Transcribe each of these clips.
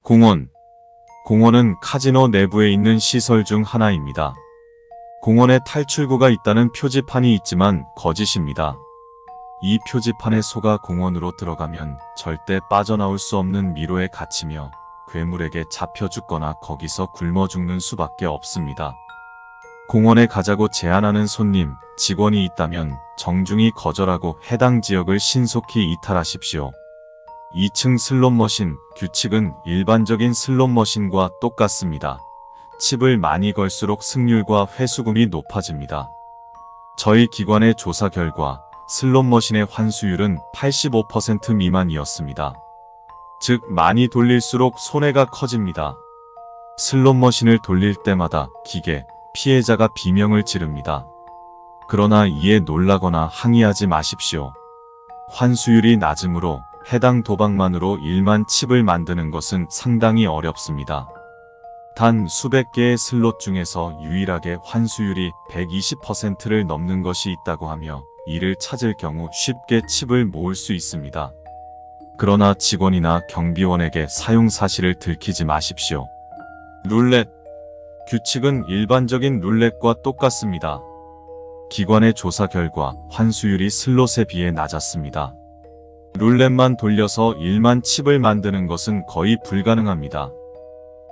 공원. 공원은 카지노 내부에 있는 시설 중 하나입니다. 공원에 탈출구가 있다는 표지판이 있지만 거짓입니다. 이 표지판에 속아 공원으로 들어가면 절대 빠져나올 수 없는 미로에 갇히며 괴물에게 잡혀 죽거나 거기서 굶어 죽는 수밖에 없습니다. 공원에 가자고 제안하는 손님, 직원이 있다면 정중히 거절하고 해당 지역을 신속히 이탈하십시오. 2층 슬롯머신. 규칙은 일반적인 슬롯머신과 똑같습니다. 칩을 많이 걸수록 승률과 회수금이 높아집니다. 저희 기관의 조사 결과 슬롯머신의 환수율은 85% 미만이었습니다. 즉 많이 돌릴수록 손해가 커집니다. 슬롯머신을 돌릴 때마다 기계, 피해자가 비명을 지릅니다. 그러나 이에 놀라거나 항의하지 마십시오. 환수율이 낮으므로 해당 도박만으로 1만 칩을 만드는 것은 상당히 어렵습니다. 단 수백 개의 슬롯 중에서 유일하게 환수율이 120%를 넘는 것이 있다고 하며 이를 찾을 경우 쉽게 칩을 모을 수 있습니다. 그러나 직원이나 경비원에게 사용 사실을 들키지 마십시오. 룰렛. 규칙은 일반적인 룰렛과 똑같습니다. 기관의 조사 결과 환수율이 슬롯에 비해 낮았습니다. 룰렛만 돌려서 1만 칩을 만드는 것은 거의 불가능합니다.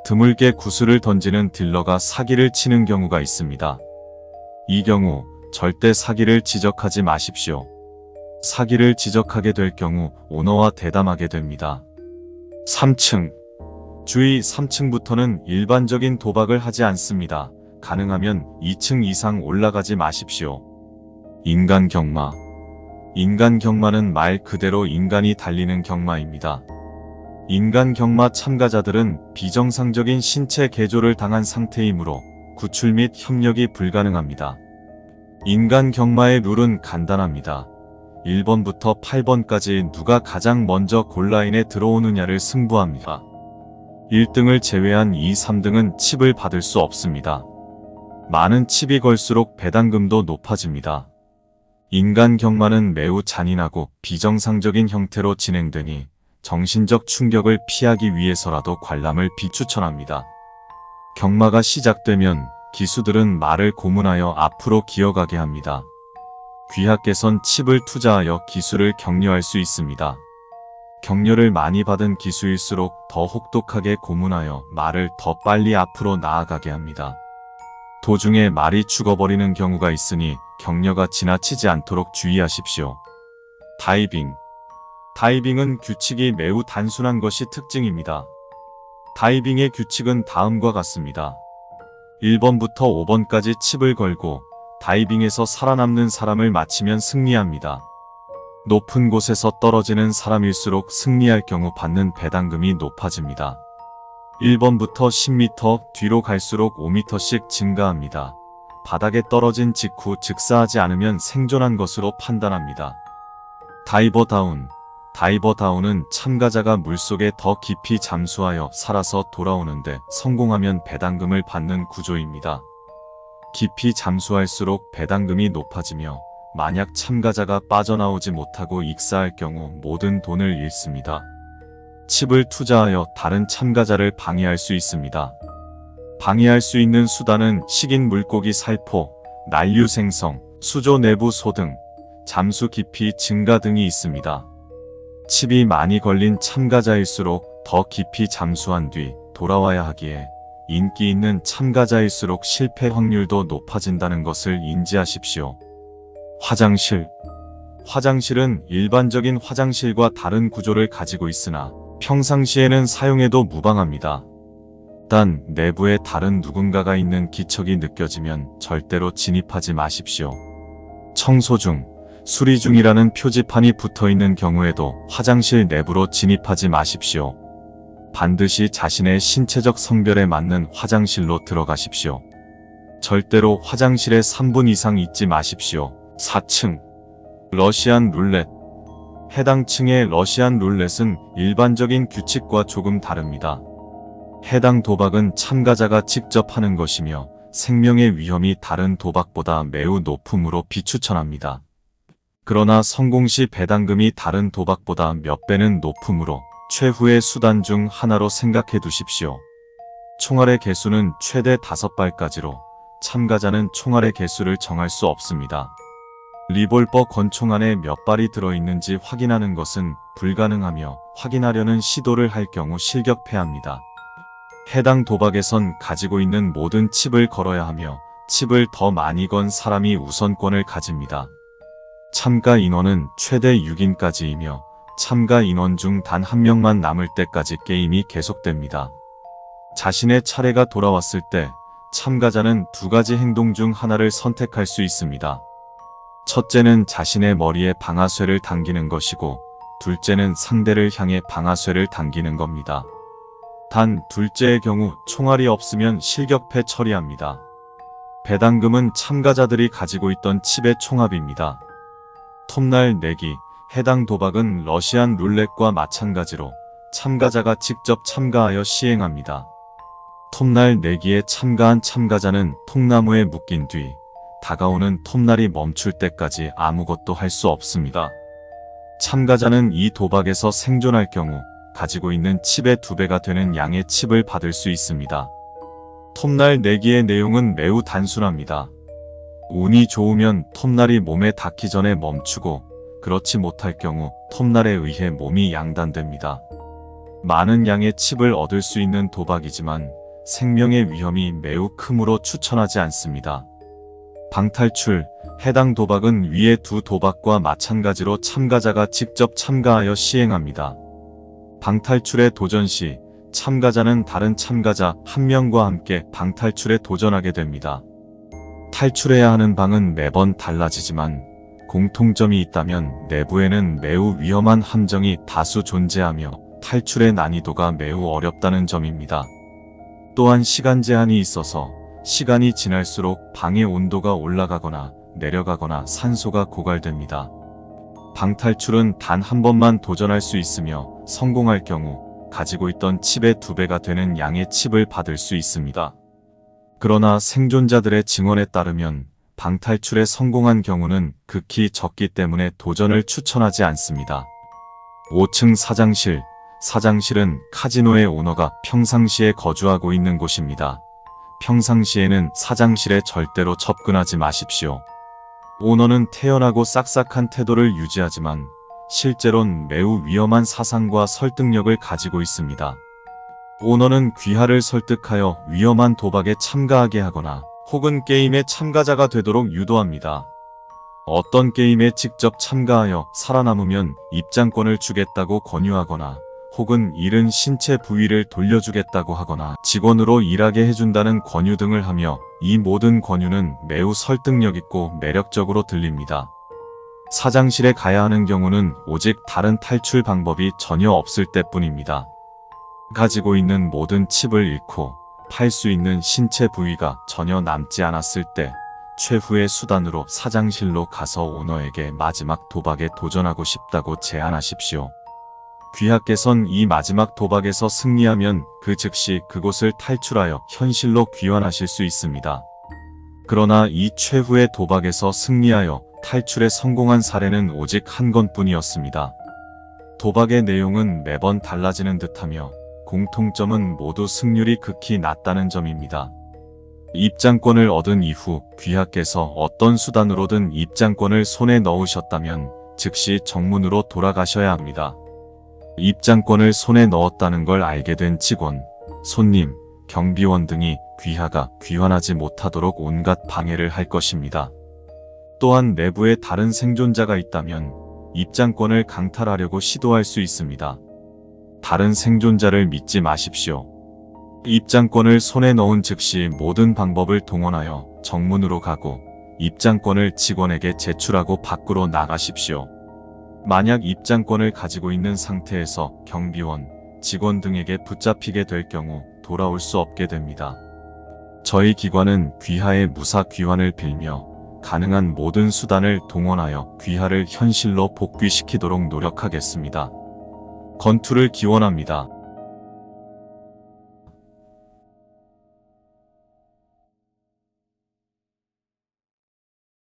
드물게 구슬을 던지는 딜러가 사기를 치는 경우가 있습니다. 이 경우 절대 사기를 지적하지 마십시오. 사기를 지적하게 될 경우 오너와 대담하게 됩니다. 3층. 주의, 3층부터는 일반적인 도박을 하지 않습니다. 가능하면 2층 이상 올라가지 마십시오. 인간 경마. 인간 경마는 말 그대로 인간이 달리는 경마입니다. 인간 경마 참가자들은 비정상적인 신체 개조를 당한 상태이므로 구출 및 협력이 불가능합니다. 인간 경마의 룰은 간단합니다. 1번부터 8번까지 누가 가장 먼저 골라인에 들어오느냐를 승부합니다. 1등을 제외한 2, 3등은 칩을 받을 수 없습니다. 많은 칩이 걸수록 배당금도 높아집니다. 인간 경마는 매우 잔인하고 비정상적인 형태로 진행되니 정신적 충격을 피하기 위해서라도 관람을 비추천합니다. 경마가 시작되면 기수들은 말을 고문하여 앞으로 기어가게 합니다. 귀하께선 칩을 투자하여 기수를 격려할 수 있습니다. 격려를 많이 받은 기수일수록 더 혹독하게 고문하여 말을 더 빨리 앞으로 나아가게 합니다. 도중에 말이 죽어버리는 경우가 있으니 격려가 지나치지 않도록 주의하십시오. 다이빙. 다이빙은 규칙이 매우 단순한 것이 특징입니다. 다이빙의 규칙은 다음과 같습니다. 1번부터 5번까지 칩을 걸고 다이빙에서 살아남는 사람을 맞히면 승리합니다. 높은 곳에서 떨어지는 사람일수록 승리할 경우 받는 배당금이 높아집니다. 1번부터 10m 뒤로 갈수록 5m씩 증가합니다. 바닥에 떨어진 직후 즉사하지 않으면 생존한 것으로 판단합니다. 다이버 다운. 다이버 다운은 참가자가 물속에 더 깊이 잠수하여 살아서 돌아오는데 성공하면 배당금을 받는 구조입니다. 깊이 잠수할수록 배당금이 높아지며 만약 참가자가 빠져나오지 못하고 익사할 경우 모든 돈을 잃습니다. 칩을 투자하여 다른 참가자를 방해할 수 있습니다. 방해할 수 있는 수단은 식인 물고기 살포, 난류 생성, 수조 내부 소등, 잠수 깊이 증가 등이 있습니다. 칩이 많이 걸린 참가자일수록 더 깊이 잠수한 뒤 돌아와야 하기에 인기 있는 참가자일수록 실패 확률도 높아진다는 것을 인지하십시오. 화장실. 화장실은 일반적인 화장실과 다른 구조를 가지고 있으나 평상시에는 사용해도 무방합니다. 단 내부에 다른 누군가가 있는 기척이 느껴지면 절대로 진입하지 마십시오. 청소 중, 수리 중이라는 표지판이 붙어있는 경우에도 화장실 내부로 진입하지 마십시오. 반드시 자신의 신체적 성별에 맞는 화장실로 들어가십시오. 절대로 화장실에 3분 이상 있지 마십시오. 4층. 러시안 룰렛. 해당 층의 러시안 룰렛은 일반적인 규칙과 조금 다릅니다. 해당 도박은 참가자가 직접 하는 것이며 생명의 위험이 다른 도박보다 매우 높으므로 비추천합니다. 그러나 성공 시 배당금이 다른 도박보다 몇 배는 높으므로 최후의 수단 중 하나로 생각해 두십시오. 총알의 개수는 최대 5발까지로 참가자는 총알의 개수를 정할 수 없습니다. 리볼버 권총 안에 몇 발이 들어있는지 확인하는 것은 불가능하며 확인하려는 시도를 할 경우 실격패합니다. 해당 도박에선 가지고 있는 모든 칩을 걸어야 하며 칩을 더 많이 건 사람이 우선권을 가집니다. 참가 인원은 최대 6인까지이며 참가 인원 중 단 한 명만 남을 때까지 게임이 계속됩니다. 자신의 차례가 돌아왔을 때 참가자는 두 가지 행동 중 하나를 선택할 수 있습니다. 첫째는 자신의 머리에 방아쇠를 당기는 것이고 둘째는 상대를 향해 방아쇠를 당기는 겁니다. 단 둘째의 경우 총알이 없으면 실격패 처리합니다. 배당금은 참가자들이 가지고 있던 칩의 총합입니다. 톱날 내기, 해당 도박은 러시안 룰렛과 마찬가지로 참가자가 직접 참가하여 시행합니다. 톱날 내기에 참가한 참가자는 통나무에 묶인 뒤 다가오는 톱날이 멈출 때까지 아무것도 할 수 없습니다. 참가자는 이 도박에서 생존할 경우 가지고 있는 칩의 2배가 되는 양의 칩을 받을 수 있습니다. 톱날 내기의 내용은 매우 단순합니다. 운이 좋으면 톱날이 몸에 닿기 전에 멈추고 그렇지 못할 경우 톱날에 의해 몸이 양단됩니다. 많은 양의 칩을 얻을 수 있는 도박이지만 생명의 위험이 매우 크므로 추천하지 않습니다. 방탈출, 해당 도박은 위의 두 도박과 마찬가지로 참가자가 직접 참가하여 시행합니다. 방탈출에 도전 시 참가자는 다른 참가자 한 명과 함께 방탈출에 도전하게 됩니다. 탈출해야 하는 방은 매번 달라지지만 공통점이 있다면 내부에는 매우 위험한 함정이 다수 존재하며 탈출의 난이도가 매우 어렵다는 점입니다. 또한 시간 제한이 있어서 시간이 지날수록 방의 온도가 올라가거나 내려가거나 산소가 고갈됩니다. 방탈출은 단 한 번만 도전할 수 있으며 성공할 경우 가지고 있던 칩의 2배가 되는 양의 칩을 받을 수 있습니다. 그러나 생존자들의 증언에 따르면 방탈출에 성공한 경우는 극히 적기 때문에 도전을 추천하지 않습니다. 5층 사장실, 사장실은 카지노의 오너가 평상시에 거주하고 있는 곳입니다. 평상시에는 사장실에 절대로 접근하지 마십시오. 오너는 태연하고 싹싹한 태도를 유지하지만 실제론 매우 위험한 사상과 설득력을 가지고 있습니다. 오너는 귀하를 설득하여 위험한 도박에 참가하게 하거나 혹은 게임의 참가자가 되도록 유도합니다. 어떤 게임에 직접 참가하여 살아남으면 입장권을 주겠다고 권유하거나 혹은 잃은 신체 부위를 돌려주겠다고 하거나 직원으로 일하게 해준다는 권유 등을 하며 이 모든 권유는 매우 설득력 있고 매력적으로 들립니다. 사장실에 가야 하는 경우는 오직 다른 탈출 방법이 전혀 없을 때뿐입니다. 가지고 있는 모든 칩을 잃고 팔 수 있는 신체 부위가 전혀 남지 않았을 때 최후의 수단으로 사장실로 가서 오너에게 마지막 도박에 도전하고 싶다고 제안하십시오. 귀하께선 이 마지막 도박에서 승리하면 그 즉시 그곳을 탈출하여 현실로 귀환하실 수 있습니다. 그러나 이 최후의 도박에서 승리하여 탈출에 성공한 사례는 오직 한 건뿐이었습니다. 도박의 내용은 매번 달라지는 듯하며 공통점은 모두 승률이 극히 낮다는 점입니다. 입장권을 얻은 이후 귀하께서 어떤 수단으로든 입장권을 손에 넣으셨다면 즉시 정문으로 돌아가셔야 합니다. 입장권을 손에 넣었다는 걸 알게 된 직원, 손님, 경비원 등이 귀하가 귀환하지 못하도록 온갖 방해를 할 것입니다. 또한 내부에 다른 생존자가 있다면 입장권을 강탈하려고 시도할 수 있습니다. 다른 생존자를 믿지 마십시오. 입장권을 손에 넣은 즉시 모든 방법을 동원하여 정문으로 가고 입장권을 직원에게 제출하고 밖으로 나가십시오. 만약 입장권을 가지고 있는 상태에서 경비원, 직원 등에게 붙잡히게 될 경우 돌아올 수 없게 됩니다. 저희 기관은 귀하의 무사 귀환을 빌며 가능한 모든 수단을 동원하여 귀하를 현실로 복귀시키도록 노력하겠습니다. 건투를 기원합니다.